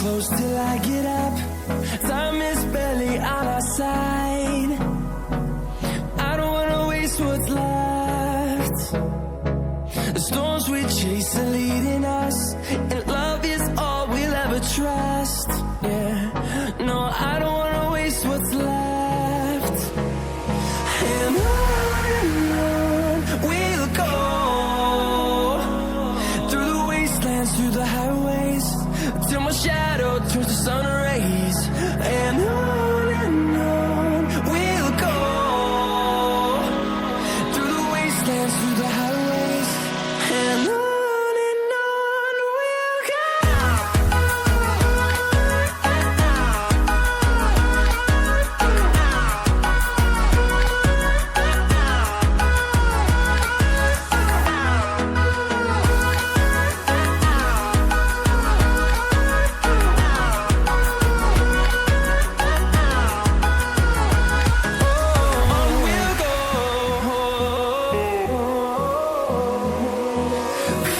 close till I get up. Time is barely on our side. I don't wanna waste what's left. The storms we chase are leading us, and love is all we'll ever trust. Yeah, no, I don't wanna waste what's left. And on we'll go, through the wastelands, through the highways, till my shadow turns to sun rays. And on we'll go, through the wastelands, through the highways, and on we'll go.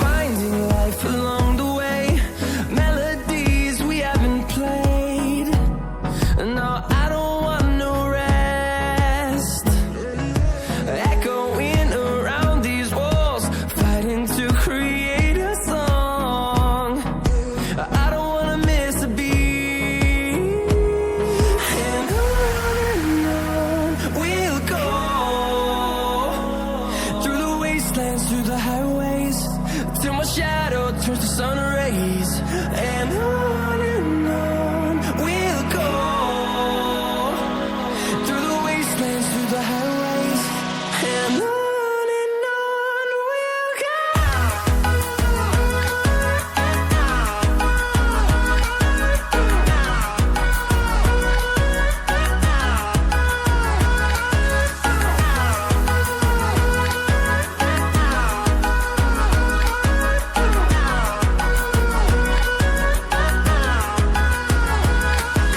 Finding life along the way, melodies we haven't played. No, I don't